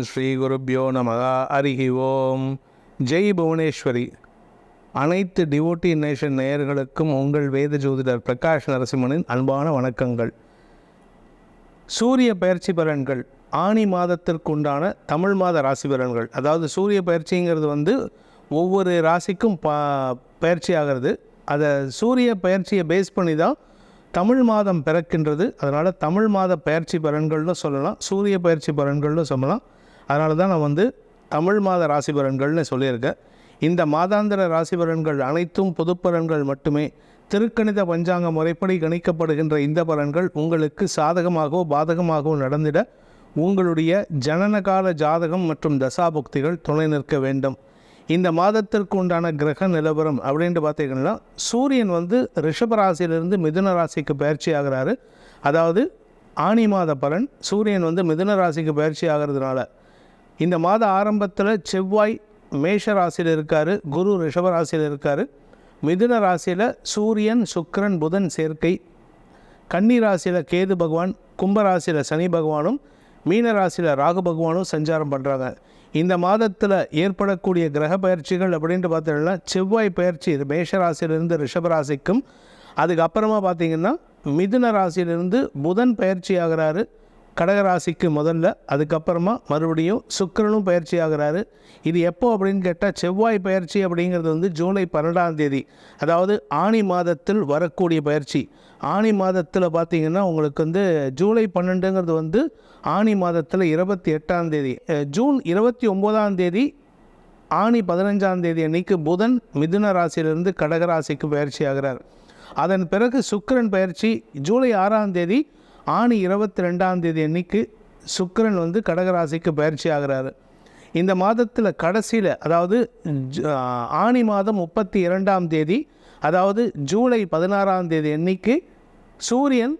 ஸ்ரீ குருப்யோ நமக. ஹரிஹி ஓம். ஜெய் புவனேஸ்வரி. அனைத்து டிவோட்டி நேஷன் நேயர்களுக்கும் உங்கள் வேத ஜோதிடர் பிரகாஷ் நரசிம்மனின் அன்பான வணக்கங்கள். சூரிய பயிற்சி பலன்கள், ஆனி மாதத்திற்குண்டான தமிழ் மாத ராசி பலன்கள். அதாவது சூரிய பயிற்சிங்கிறது ஒவ்வொரு ராசிக்கும் பயிற்சி ஆகிறது. அதை சூரிய பயிற்சியை பேஸ் பண்ணி தான் தமிழ் மாதம் பிறக்கின்றது. அதனால் தமிழ் மாத பயிற்சி பலன்கள்னு சொல்லலாம், சூரிய பயிற்சி பலன்கள்னு சொல்லலாம். அதனால தான் நான் தமிழ் மாத ராசி பலன்கள்னு சொல்லியிருக்கேன். இந்த மாதாந்திர ராசி பலன்கள் அனைத்தும் பொது பலன்கள் மட்டுமே. திருக்கணித பஞ்சாங்க முறைப்படி கணிக்கப்படுகின்ற இந்த பலன்கள் உங்களுக்கு சாதகமாகவோ பாதகமாகவோ நடந்திட உங்களுடைய ஜனனகால ஜாதகம் மற்றும் தசாபுக்திகள் துணை நிற்க வேண்டும். இந்த மாதத்திற்கு உண்டான கிரக நிலவரம் அப்படின்ட்டு பார்த்திங்கன்னா, சூரியன் ரிஷபராசியிலிருந்து மிதுன ராசிக்கு பயிற்சி ஆகிறாரு. அதாவது ஆனி மாத பலன். சூரியன் மிதுன ராசிக்கு பயிற்சி ஆகிறதுனால இந்த மாத ஆரம்பத்தில் செவ்வாய் மேஷ ராசியில் இருக்கார், குரு ரிஷபராசியில் இருக்கார். மிதுன ராசியில் சூரியன் சுக்கிரன் புதன் சேர்க்கை, கன்னி ராசியில் கேது பகவான், கும்பராசியில் சனி பகவானும், மீன ராசியில் ராகு பகவானும் சஞ்சாரம் பண்ணுறாங்க. இந்த மாதத்தில் ஏற்படக்கூடிய கிரக பயிற்சிகள் அப்படின்ட்டு பார்த்தீங்கன்னா, செவ்வாய் பயிற்சி மேஷ ராசியிலிருந்து ரிஷபராசிக்கும், அதுக்கப்புறமா பார்த்திங்கன்னா மிதுன ராசியிலிருந்து புதன் பயிற்சி ஆகிறாரு கடகராசிக்கு முதல்ல. அதுக்கப்புறமா மறுபடியும் சுக்கிரனும் பயிற்சி ஆகிறாரு. இது எப்போ அப்படின்னு கேட்டால், செவ்வாய் பயிற்சி அப்படிங்கிறது ஜூலை 12ஆம் தேதி, அதாவது ஆனி மாதத்தில் வரக்கூடிய பயிற்சி. ஆனி மாதத்தில் பார்த்திங்கன்னா உங்களுக்கு ஜூலை 12ங்கிறது ஆனி மாதத்தில் 28ஆம் தேதி. ஜூன் 29ஆம் தேதி ஆனி 15ஆம் தேதி அன்னைக்கு புதன் மிதுன ராசியிலிருந்து கடகராசிக்கு பயிற்சி ஆகிறார். அதன் பிறகு சுக்கிரன் பயிற்சி ஜூலை 6ஆம் தேதி. ஆனி 22ஆம் தேதி அன்னைக்கு சுக்கிரன் கடகராசிக்கு பயிற்சி ஆகிறாரு. இந்த மாதத்தில் கடைசியில், அதாவது ஆனி மாதம் 32ஆம் தேதி, அதாவது ஜூலை 16ஆம் தேதி அன்னைக்கு சூரியன்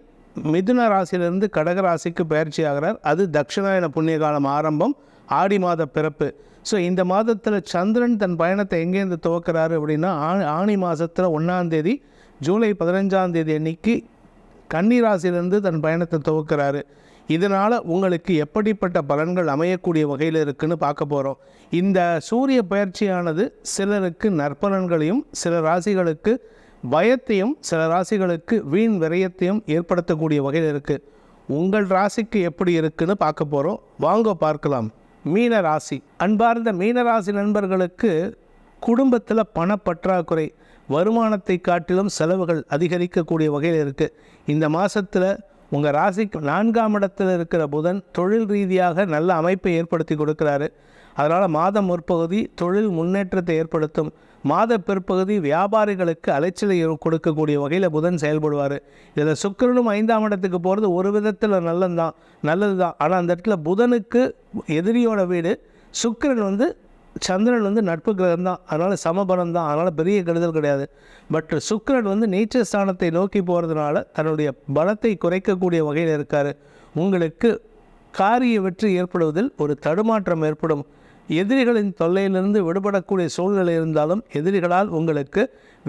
மிதுன ராசியிலிருந்து கடகராசிக்கு பயிற்சி ஆகிறார். அது தட்சிணாயன புண்ணிய காலம் ஆரம்பம், ஆடி மாத பிறப்பு. ஸோ இந்த மாதத்தில் சந்திரன் தன் பயணத்தை எங்கேருந்து துவக்கிறாரு அப்படின்னா, ஆனி மாதத்தில் 1ஆம் தேதி ஜூலை 15ஆம் தேதி அன்னைக்கு கன்னி ராசியிலிருந்து தன் பயணத்தை துவக்கிறாரு. இதனால் உங்களுக்கு எப்படிப்பட்ட பலன்கள் அமையக்கூடிய வகையில் இருக்குதுன்னு பார்க்க போகிறோம். இந்த சூரிய பயிற்சியானது சிலருக்கு நற்பலன்களையும், சில ராசிகளுக்கு பயத்தையும், சில ராசிகளுக்கு வீண் விரயத்தையும் ஏற்படுத்தக்கூடிய வகையில் இருக்குது. உங்கள் ராசிக்கு எப்படி இருக்குன்னு பார்க்க போகிறோம். வாங்க பார்க்கலாம். மீன ராசி. அன்பார்ந்த மீனராசி நண்பர்களுக்கு குடும்பத்தில் பணப்பற்றாக்குறை, வருமானத்தை காட்டிலும் செலவுகள் அதிகரிக்கக்கூடிய வகையில் இருக்குது. இந்த மாதத்தில் உங்கள் ராசிக்கு 4ஆம் இடத்தில் இருக்கிற புதன் தொழில் ரீதியாக நல்ல அமைப்பை ஏற்படுத்தி கொடுக்குறாரு. அதனால் மாதம் முற்பகுதி தொழில் முன்னேற்றத்தை ஏற்படுத்தும். மாத பிற்பகுதி வியாபாரிகளுக்கு அலைச்சலை கொடுக்கக்கூடிய வகையில் புதன் செயல்படுவார். இதில் சுக்கிரனும் 5ஆம் இடத்துக்கு போகிறது ஒரு விதத்தில் நல்லது தான். ஆனால் அந்த இடத்துல புதனுக்கு எதிரியோட வீடு. சுக்கிரன் சந்திரன் நட்பு கிரகம் தான், அதனால் சமபலம் தான், அதனால் பெரிய கெடுதல் கிடையாது. பட் சுக்கிரன் நீச்ச ஸ்தானத்தை நோக்கி போகிறதுனால தன்னுடைய பலத்தை குறைக்கக்கூடிய வகையில் இருக்கார். உங்களுக்கு காரிய வெற்றி ஏற்படுவதில் ஒரு தடுமாற்றம் ஏற்படும். எதிரிகளின் தொல்லையிலிருந்து விடுபடக்கூடிய சூழ்நிலை இருந்தாலும் எதிரிகளால் உங்களுக்கு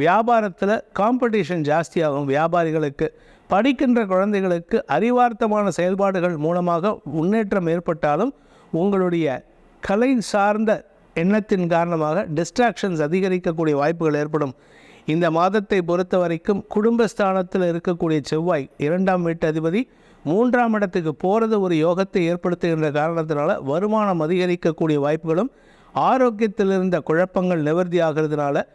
வியாபாரத்தில் காம்படிஷன் ஜாஸ்தியாகும். வியாபாரிகளுக்கு, படிக்கின்ற குழந்தைகளுக்கு அறிவார்த்தமான செயல்பாடுகள் மூலமாக முன்னேற்றம் ஏற்பட்டாலும் உங்களுடைய கலை சார்ந்த எண்ணத்தின் காரணமாக டிஸ்ட்ராக்ஷன்ஸ் அதிகரிக்கக்கூடிய வாய்ப்புகள் ஏற்படும். இந்த மாதத்தை பொறுத்த வரைக்கும் குடும்பஸ்தானத்தில் இருக்கக்கூடிய செவ்வாய் 2ஆம் வீட்டு அதிபதி 3ஆம் இடத்துக்கு போகிறது ஒரு யோகத்தை ஏற்படுத்துகின்ற காரணத்தினால வருமானம் அதிகரிக்கக்கூடிய வாய்ப்புகளும், ஆரோக்கியத்தில் இருந்த குழப்பங்கள் நிவர்த்தி ஆகிறதுனால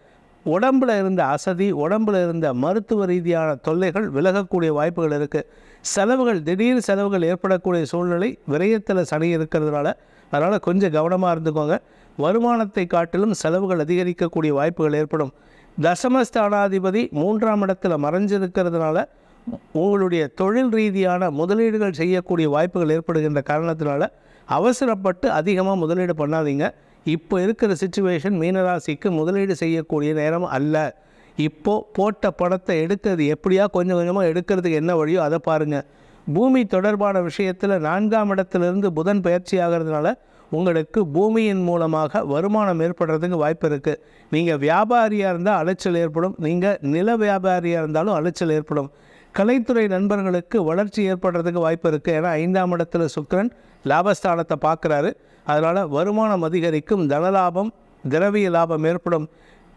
உடம்பில் இருந்த அசதி, உடம்பில் இருந்த மருத்துவ ரீதியான தொல்லைகள் விலகக்கூடிய வாய்ப்புகள் இருக்குது. செலவுகள், திடீர் செலவுகள் ஏற்படக்கூடிய சூழ்நிலை, விரயத்தில் சனி இருக்கிறதுனால அதனால் கொஞ்சம் கவனமாக இருந்துக்கோங்க. வருமானத்தை காட்டிலும் செலவுகள் அதிகரிக்கக்கூடிய வாய்ப்புகள் ஏற்படும். தசமஸ்தானாதிபதி 3ஆம் இடத்துல மறைஞ்சிருக்கிறதுனால உங்களுடைய தொழில் ரீதியான முதலீடுகள் செய்யக்கூடிய வாய்ப்புகள் ஏற்படுகின்ற காரணத்தினால அவசரப்பட்டு அதிகமாக முதலீடு பண்ணாதீங்க. இப்போ இருக்கிற சிச்சுவேஷன் மீனராசிக்கு முதலீடு செய்யக்கூடிய நேரம் அல்ல. இப்போது போட்ட பணத்தை எடுக்கிறது எப்படியா கொஞ்சம் கொஞ்சமாக எடுக்கிறதுக்கு என்ன வழியோ அதை பாருங்கள். பூமி தொடர்பான விஷயத்தில் 4ஆம் இடத்துலேருந்து புதன் பயிற்சி ஆகிறதுனால உங்களுக்கு பூமியின் மூலமாக வருமானம் ஏற்படுறதுக்கு வாய்ப்பு இருக்குது. நீங்கள் வியாபாரியாக இருந்தால் அலைச்சல் ஏற்படும், நீங்கள் நில வியாபாரியாக இருந்தாலும் அலைச்சல் ஏற்படும். கலைத்துறை நண்பர்களுக்கு வளர்ச்சி ஏற்படுறதுக்கு வாய்ப்பு இருக்குது. ஏன்னா 5ஆம் இடத்துல சுக்கிரன், லாபஸ்தானத்தை பார்க்குறாரு. அதனால் வருமானம் அதிகரிக்கும், தனலாபம், திரவிய லாபம் ஏற்படும்.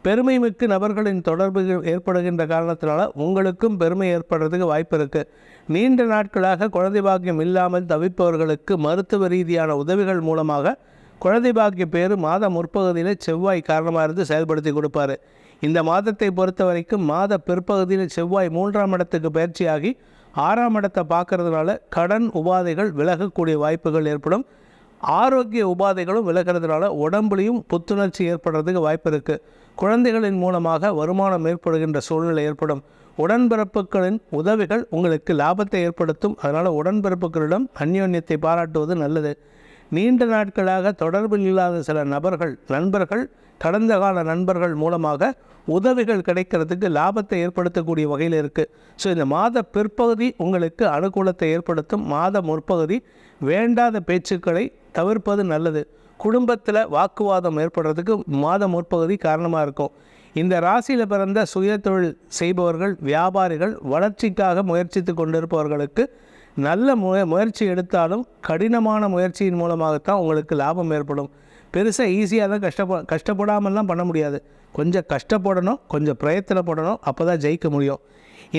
பெருமை மிக்க நபர்களின் தொடர்புகள் ஏற்படுகின்ற காரணத்தினால உங்களுக்கும் பெருமை ஏற்படுறதுக்கு வாய்ப்பு இருக்குது. நீண்ட நாட்களாக குழந்தை பாக்கியம் இல்லாமல் தவிப்பவர்களுக்கு மருத்துவ ரீதியான உதவிகள் மூலமாக குழந்தை பாக்கிய பேர் மாத முற்பகுதியில் செவ்வாய் காரணமாக இருந்து செயல்படுத்தி கொடுப்பாரு. இந்த மாதத்தை பொறுத்த வரைக்கும் மாத பிற்பகுதியில் செவ்வாய் 3ஆம் இடத்துக்கு பயிற்சியாகி 6ஆம் இடத்தை பார்க்கறதுனால கடன் உபாதைகள் விலகக்கூடிய வாய்ப்புகள் ஏற்படும். ஆரோக்கிய உபாதைகளும் விலகிறதுனால உடம்புலையும் புத்துணர்ச்சி ஏற்படுறதுக்கு வாய்ப்பு இருக்குது. குழந்தைகளின் மூலமாக வருமானம் ஏற்படுகின்ற சூழ்நிலை ஏற்படும். உடன்பிறப்புகளின் உதவிகள் உங்களுக்கு லாபத்தை ஏற்படுத்தும். அதனால் உடன்பிறப்புகளிடம் அந்யோன்யத்தை பாராட்டுவது நல்லது. நீண்ட நாட்களாக தொடர்பில் இல்லாத சில நண்பர்கள் கடந்த கால நண்பர்கள் மூலமாக உதவிகள் கிடைக்கிறதுக்கு லாபத்தை ஏற்படுத்தக்கூடிய வகையில் இருக்குது. ஸோ இந்த மாத பிற்பகுதி உங்களுக்கு அனுகூலத்தை ஏற்படுத்தும். மாத முற்பகுதி வேண்டாத பேச்சுக்களை தவிர்ப்பது நல்லது. குடும்பத்தில் வாக்குவாதம் ஏற்படுறதுக்கு மாத முற்பகுதி காரணமாக இருக்கும். இந்த ராசியில் பிறந்த சுய தொழில் செய்பவர்கள், வியாபாரிகள், வளர்ச்சிக்காக முயற்சித்து கொண்டிருப்பவர்களுக்கு நல்ல முயற்சி எடுத்தாலும் கடினமான முயற்சியின் மூலமாகத்தான் உங்களுக்கு லாபம் ஏற்படும். பெருசாக ஈஸியாக தான் கஷ்டப்படாமல்லாம் பண்ண முடியாது. கொஞ்சம் கஷ்டப்படணும், கொஞ்சம் பிரயத்தனப்படணும், அப்போ தான் ஜெயிக்க முடியும்.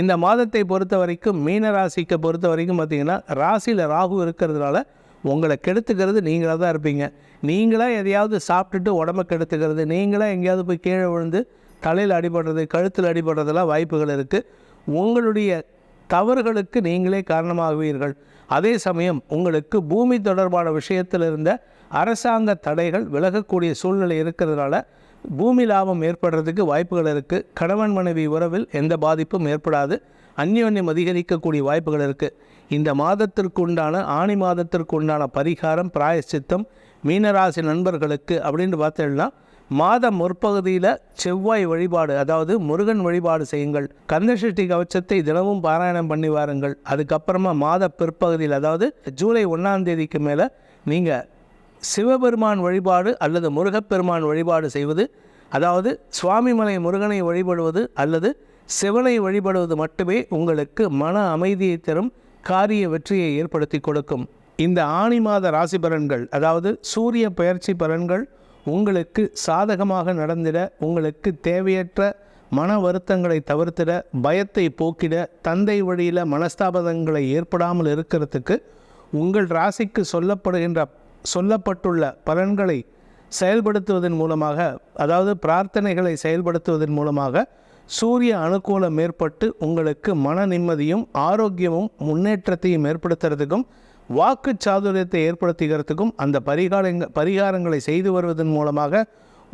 இந்த மாதத்தை பொறுத்த வரைக்கும் மீன ராசிக்கு பொறுத்த வரைக்கும் பார்த்திங்கன்னா ராசியில் ராகு இருக்கிறதுனால உங்களை கெடுத்துக்கிறது நீங்களாக தான் இருப்பீங்க. நீங்களாக எதையாவது சாப்பிட்டுட்டு உடம்பை கெடுத்துக்கிறது, நீங்களாக எங்கேயாவது போய் கீழே விழுந்து தலையில் அடிபடுறது, கழுத்தில் அடிபடுறதெல்லாம் வாய்ப்புகள் இருக்குது. உங்களுடைய தவறுகளுக்கு நீங்களே காரணமாகுவீர்கள். அதே சமயம் உங்களுக்கு பூமி தொடர்பான விஷயத்தில் இருந்த அரசாங்க தடைகள் விலகக்கூடிய சூழ்நிலை இருக்கிறதுனால பூமி லாபம் ஏற்படுறதுக்கு வாய்ப்புகள் இருக்குது. கணவன் மனைவி உறவில் எந்த பாதிப்பும் ஏற்படாது. அந்யோன்யம் அதிகரிக்கக்கூடிய வாய்ப்புகள் இருக்குது. இந்த மாதத்திற்கு உண்டான ஆணி மாதத்திற்கு உண்டான பரிகாரம், பிராயச்சித்தம் மீனராசி நண்பர்களுக்கு அப்படின்னு பார்த்தீங்கன்னா மாதம் முற்பகுதியில் செவ்வாய் வழிபாடு, அதாவது முருகன் வழிபாடு செய்யுங்கள். கந்தசஷ்டி கவச்சத்தை தினமும் பாராயணம் பண்ணி வாருங்கள். அதுக்கப்புறமா மாத பிற்பகுதியில், அதாவது ஜூலை 1ஆம் தேதிக்கு மேலே நீங்கள் சிவபெருமான் வழிபாடு அல்லது முருகப்பெருமான் வழிபாடு செய்வது, அதாவது சுவாமிமலை முருகனை வழிபடுவது அல்லது சிவனை வழிபடுவது மட்டுமே உங்களுக்கு மன அமைதியை தரும், காரிய வெற்றியை ஏற்படுத்தி கொடுக்கும். இந்த ஆணி மாத ராசி பலன்கள், அதாவது சூரிய பெயர்ச்சி பலன்கள் உங்களுக்கு சாதகமாக நடந்திட, உங்களுக்கு தேவையற்ற மன வருத்தங்களை தவிர்த்திட, பயத்தை போக்கிட, தந்தை வழியில் மனஸ்தாபதங்களை ஏற்படாமல் இருக்கிறதுக்கு உங்கள் ராசிக்கு சொல்லப்பட்டுள்ள பலன்களை செயல்படுத்துவதன் மூலமாக, அதாவது பிரார்த்தனைகளை செயல்படுத்துவதன் மூலமாக சூரிய அனுகூலம் ஏற்பட்டு உங்களுக்கு மன நிம்மதியும் ஆரோக்கியமும் முன்னேற்றத்தையும் ஏற்படுத்துறதுக்கும் வாக்கு சாதுரியத்தை ஏற்படுத்துகிறதுக்கும் அந்த பரிகாரங்களை செய்து வருவதன் மூலமாக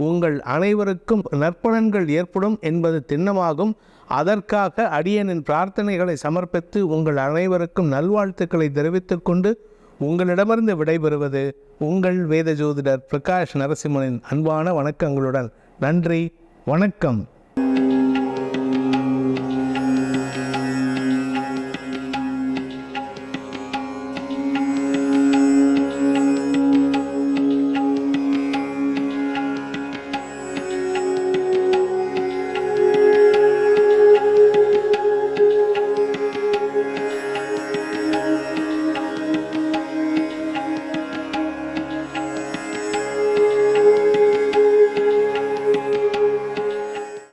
உங்கள் அனைவருக்கும் நற்பலன்கள் ஏற்படும் என்பது திண்ணமாகும். அதற்காக அடியனின் பிரார்த்தனைகளை சமர்ப்பித்து உங்கள் அனைவருக்கும் நல்வாழ்த்துக்களை தெரிவித்துக் கொண்டு உங்களிடமிருந்து விடைபெறுவது உங்கள் வேத ஜோதிடர் பிரகாஷ் நரசிம்மனின் அன்பான வணக்கங்களுடன். நன்றி, வணக்கம்.